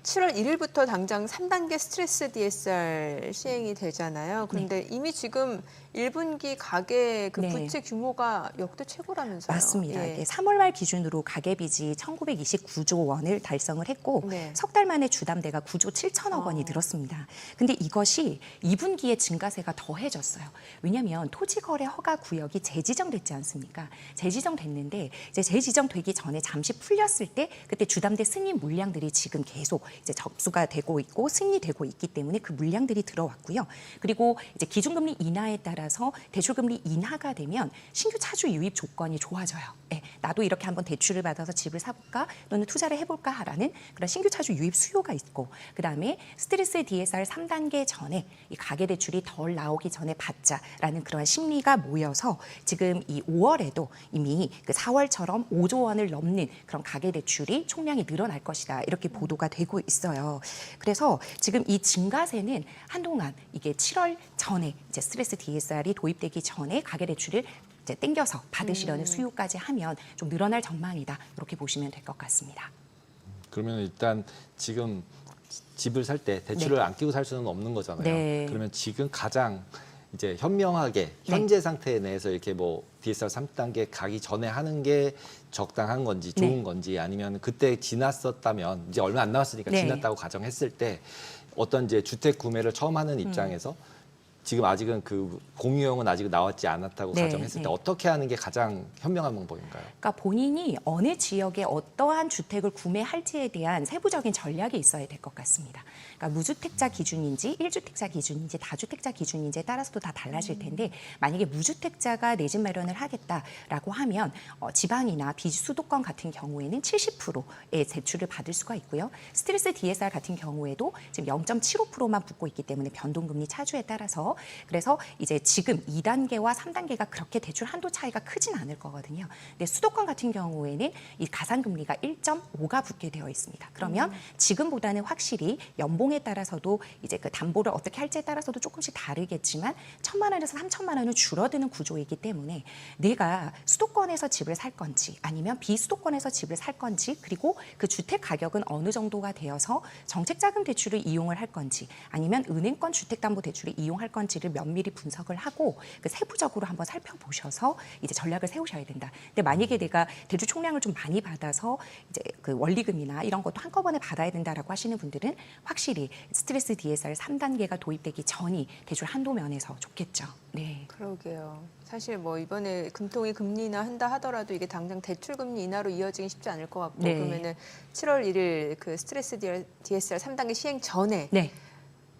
7월 1일부터 당장 3단계 스트레스 DSR 시행이 되잖아요. 그런데 이미 지금 1분기 가계 그 부채 규모가 역대 최고라면서요. 맞습니다. 이게 3월 말 기준으로 가계빚이 1,929조 원을 달성을 했고 석 달 만에 주담대가 9조 7천억 원이 늘었습니다. 근데 이것이 2분기에 증가세가 더해졌어요. 왜냐하면 토지거래 허가 구역이 재지정됐지 않습니까? 재지정됐는데 이제 재지정되기 전에 잠시 풀렸을 때 그때 주담대 승인 물량들이 지금 계속 이제 접수가 되고 있고 승인되고 있기 때문에 그 물량들이 들어왔고요. 그리고 이제 기준금리 인하에 따라서 대출금리 인하가 되면 신규 차주 유입 조건이 좋아져요. 네, 나도 이렇게 한번 대출을 받아서 집을 사볼까 또는 투자를 해볼까라는 그런 신규 차주 유입 수요가 있고 그다음에 스트레스 DSR 3단계 전에 이 가계대출이 덜 나오기 전에 받자라는 그러한 심리가 모여서 지금 이 5월에도 이미 그 4월처럼 5조 원을 넘는 그런 가계대출이 총량이 늘어날 것이다 이렇게 보도가 되고 있어요. 그래서 지금 이 증가세는 한동안 이게 7월 전에 이제 스트레스 DSR이 도입되기 전에 가계대출을 이제 땡겨서 받으시려는 수요까지 하면 좀 늘어날 전망이다 이렇게 보시면 될 것 같습니다. 그러면 일단 지금 집을 살 때 대출을 안 끼고 살 수는 없는 거잖아요. 그러면 지금 가장 이제 현명하게 현재 상태 내에서 이렇게 뭐 DSR 3단계 가기 전에 하는 게 적당한 건지 좋은 건지 아니면 그때 지났었다면 이제 얼마 안 남았으니까 지났다고 가정했을 때 어떤 이제 주택 구매를 처음 하는 입장에서 지금 아직은 그 공유형은 아직 나왔지 않았다고 가정했을 때 어떻게 하는 게 가장 현명한 방법인가요? 그러니까 본인이 어느 지역에 어떠한 주택을 구매할지에 대한 세부적인 전략이 있어야 될 것 같습니다. 그러니까 무주택자 기준인지 1주택자 기준인지 다주택자 기준인지에 따라서도 다 달라질 텐데 만약에 무주택자가 내 집 마련을 하겠다라고 하면 지방이나 비수도권 같은 경우에는 70%의 대출을 받을 수가 있고요. 스트레스 DSR 같은 경우에도 지금 0.75%만 붙고 있기 때문에 변동금리 차주에 따라서 그래서 이제 지금 2단계와 3단계가 그렇게 대출 한도 차이가 크진 않을 거거든요. 근데 수도권 같은 경우에는 이 가산금리가 1.5가 붙게 되어 있습니다. 그러면 지금보다는 확실히 연봉에 따라서도 이제 그 담보를 어떻게 할지에 따라서도 조금씩 다르겠지만 1,000만 원에서 3,000만 원은 줄어드는 구조이기 때문에 내가 수도권에서 집을 살 건지 아니면 비수도권에서 집을 살 건지 그리고 그 주택 가격은 어느 정도가 되어서 정책자금 대출을 이용을 할 건지 아니면 은행권 주택담보대출을 이용할 건지를 면밀히 분석을 하고 그 세부적으로 한번 살펴보셔서 이제 전략을 세우셔야 된다. 근데 만약에 내가 대출 총량을 좀 많이 받아서 이제 그 원리금이나 이런 것도 한꺼번에 받아야 된다라고 하시는 분들은 확실히 스트레스 DSR 3단계가 도입되기 전이 대출 한도 면에서 좋겠죠. 네. 그러게요. 사실 뭐 이번에 금통위 금리 인하 한다 하더라도 이게 당장 대출 금리 인하로 이어지긴 쉽지 않을 것 같고 그러면은 7월 1일 그 스트레스 DSR 3단계 시행 전에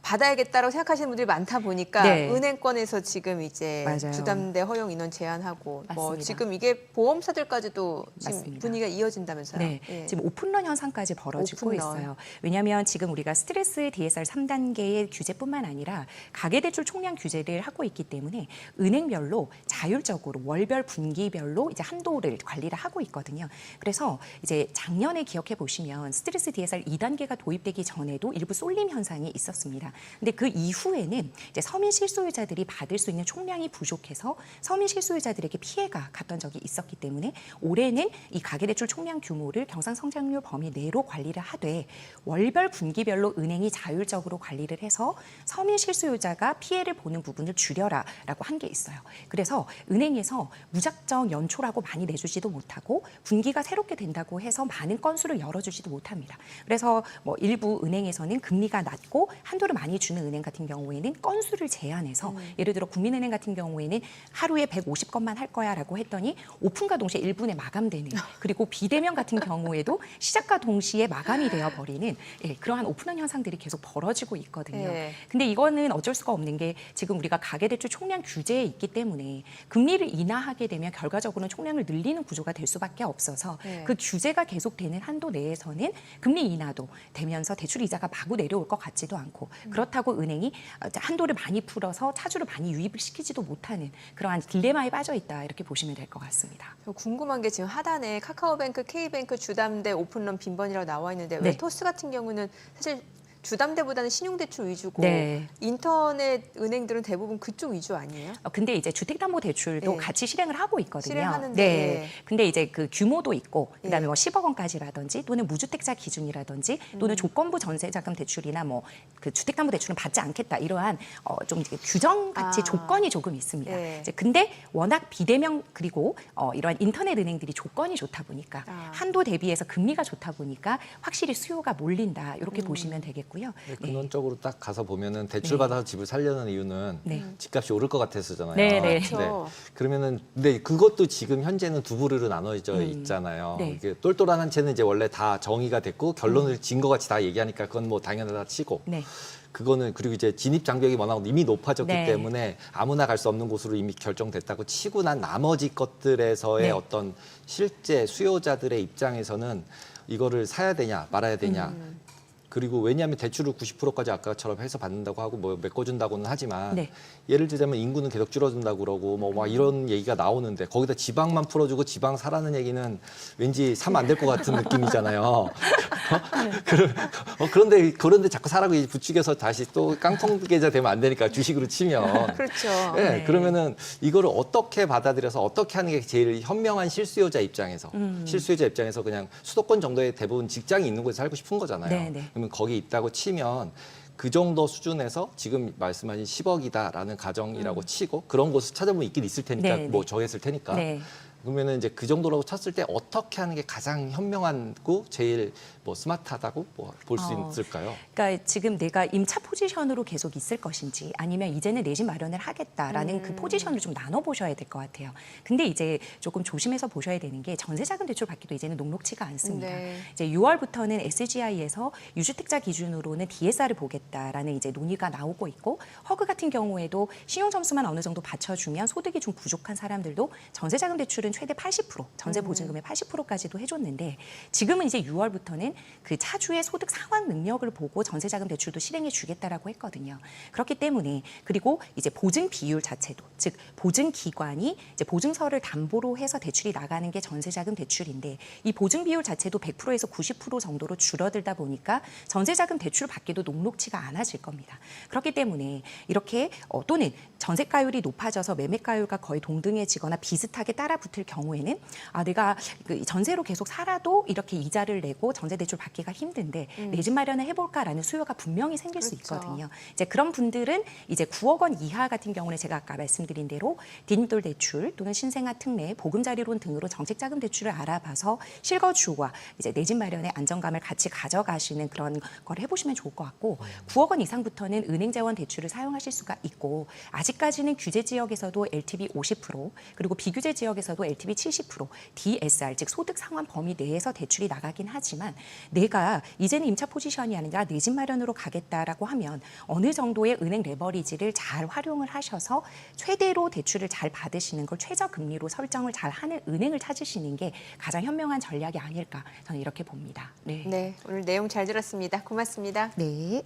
받아야겠다고 생각하시는 분들이 많다 보니까 은행권에서 지금 이제 주담대 허용 인원 제한하고 뭐 지금 이게 보험사들까지도 지금 분위기가 이어진다면서요? 지금 오픈런 현상까지 벌어지고 있어요. 왜냐하면 지금 우리가 스트레스 DSR 3단계의 규제뿐만 아니라 가계대출 총량 규제를 하고 있기 때문에 은행별로 자율적으로 월별 분기별로 이제 한도를 관리를 하고 있거든요. 그래서 이제 작년에 기억해 보시면 스트레스 DSR 2단계가 도입되기 전에도 일부 쏠림 현상이 있었습니다. 근데 그 이후에는 이제 서민 실소유자들이 받을 수 있는 총량이 부족해서 서민 실소유자들에게 피해가 갔던 적이 있었기 때문에 올해는 이 가계대출 총량 규모를 경상성장률 범위 내로 관리를 하되 월별 분기별로 은행이 자율적으로 관리를 해서 서민 실소유자가 피해를 보는 부분을 줄여라라고 한 게 있어요. 그래서 은행에서 무작정 연초라고 많이 내주지도 못하고 분기가 새롭게 된다고 해서 많은 건수를 열어주지도 못합니다. 그래서 뭐 일부 은행에서는 금리가 낮고 한도를 많이 주는 은행 같은 경우에는 건수를 제한해서 예를 들어 국민은행 같은 경우에는 하루에 150건만 할 거야라고 했더니 오픈과 동시에 1분에 마감되는 그리고 비대면 같은 경우에도 시작과 동시에 마감이 되어버리는 그러한 오픈런 현상들이 계속 벌어지고 있거든요. 근데 이거는 어쩔 수가 없는 게 지금 우리가 가계대출 총량 규제에 있기 때문에 금리를 인하하게 되면 결과적으로는 총량을 늘리는 구조가 될 수밖에 없어서 그 규제가 계속되는 한도 내에서는 금리 인하도 되면서 대출 이자가 마구 내려올 것 같지도 않고 그렇다고 은행이 한도를 많이 풀어서 차주를 많이 유입을 시키지도 못하는 그러한 딜레마에 빠져 있다 이렇게 보시면 될 것 같습니다. 궁금한 게 지금 하단에 카카오뱅크, K뱅크, 주담대, 오픈런 빈번이라고 나와 있는데 왜 토스 같은 경우는 사실 주담대보다는 신용대출 위주고 네. 인터넷 은행들은 대부분 그쪽 위주 아니에요? 근데 이제 주택담보대출도 네. 같이 실행을 하고 있거든요. 실행하는데. 네. 근데 이제 그 규모도 있고 그다음에 예. 뭐 10억 원까지라든지 또는 무주택자 기준이라든지 또는 조건부 전세자금 대출이나 뭐 그 주택담보대출은 받지 않겠다 이러한 좀 이제 규정 같이 조건이 조금 있습니다. 예. 이제 근데 워낙 비대면 그리고 이러한 인터넷 은행들이 조건이 좋다 보니까 한도 대비해서 금리가 좋다 보니까 확실히 수요가 몰린다 이렇게 보시면 되겠고요. 네, 네. 근원적으로 딱 가서 보면은 대출 받아서 집을 살려는 이유는 네. 집값이 오를 것 같아서잖아요. 네, 네. 그렇죠. 그러면은 근데 그것도 지금 현재는 두 부류로 나눠져 있잖아요. 네. 이게 똘똘한 한 채는 이제 원래 다 정의가 됐고 결론을 진 것 같이 다 얘기하니까 그건 뭐 당연하다 치고. 네. 그거는 그리고 이제 진입 장벽이 워낙 이미 높아졌기 네. 때문에 아무나 갈 수 없는 곳으로 이미 결정됐다고 치고 난 나머지 것들에서의 네. 어떤 실제 수요자들의 입장에서는 이거를 사야 되냐 말아야 되냐. 그리고 왜냐하면 대출을 90%까지 아까처럼 해서 받는다고 하고 뭐 메꿔준다고는 하지만 네. 예를 들자면 인구는 계속 줄어든다고 그러고 뭐 막 이런 얘기가 나오는데 거기다 지방만 풀어주고 지방 사라는 얘기는 왠지 사면 안 될 것 같은 느낌이잖아요. 그런데 자꾸 사라고 부추겨서 다시 또 깡통 계좌 되면 안 되니까 주식으로 치면 그렇죠. 네, 네. 그러면은 이거를 어떻게 받아들여서 어떻게 하는 게 제일 현명한 실수요자 입장에서 실수요자 입장에서 그냥 수도권 정도의 대부분 직장이 있는 곳에 살고 싶은 거잖아요. 네, 네. 그러면 거기 있다고 치면 그 정도 수준에서 지금 말씀하신 10억이다라는 가정이라고 치고 그런 곳을 찾아보면 있긴 있을 테니까 네, 뭐 네. 정했을 테니까 네. 그러면은 이제 그 정도라고 쳤을 때 어떻게 하는 게 가장 현명하고 제일 뭐 스마트하다고 뭐 볼 수 있을까요? 그러니까 지금 내가 임차 포지션으로 계속 있을 것인지 아니면 이제는 내 집 마련을 하겠다라는 그 포지션을 좀 나눠 보셔야 될 것 같아요. 근데 이제 조금 조심해서 보셔야 되는 게 전세자금 대출 받기도 이제는 녹록치가 않습니다. 네. 이제 6월부터는 SGI에서 유주택자 기준으로는 DSR을 보겠다라는 이제 논의가 나오고 있고 허그 같은 경우에도 신용 점수만 어느 정도 받쳐주면 소득이 좀 부족한 사람들도 전세자금 대출은 최대 80% 전세 보증금의 80%까지도 해줬는데 지금은 이제 6월부터는 그 차주의 소득 상환 능력을 보고 전세자금 대출도 실행해 주겠다라고 했거든요. 그렇기 때문에 그리고 이제 보증 비율 자체도 즉 보증 기관이 이제 보증서를 담보로 해서 대출이 나가는 게 전세자금 대출인데 이 보증 비율 자체도 100%에서 90% 정도로 줄어들다 보니까 전세자금 대출 받기도 녹록치가 않아질 겁니다. 그렇기 때문에 이렇게 또는 전세가율이 높아져서 매매가율과 거의 동등해지거나 비슷하게 따라붙을 경우에는 내가 그 전세로 계속 살아도 이렇게 이자를 내고 전세대출 받기가 힘든데 내 집 마련을 해볼까라는 수요가 분명히 생길 수 그렇죠. 있거든요. 이제 그런 분들은 이제 9억 원 이하 같은 경우는 제가 아까 말씀드린 대로 뒷돌 대출 또는 신생아 특례, 보금자리론 등으로 정책자금 대출을 알아봐서 실거주와 이제 내 집 마련의 안정감을 같이 가져가시는 그런 걸 해보시면 좋을 것 같고 9억 원 이상부터는 은행 재원 대출을 사용하실 수가 있고 아직까지는 규제 지역에서도 LTV 50% 그리고 비규제 지역에서도 LTV 70% DSR 즉 소득 상환 범위 내에서 대출이 나가긴 하지만 내가 이제는 임차 포지션이 아니라 내 집 마련으로 가겠다라고 하면 어느 정도의 은행 레버리지를 잘 활용을 하셔서 최대로 대출을 잘 받으시는 걸 최저 금리로 설정을 잘 하는 은행을 찾으시는 게 가장 현명한 전략이 아닐까 저는 이렇게 봅니다. 네. 네, 오늘 내용 잘 들었습니다. 고맙습니다. 네.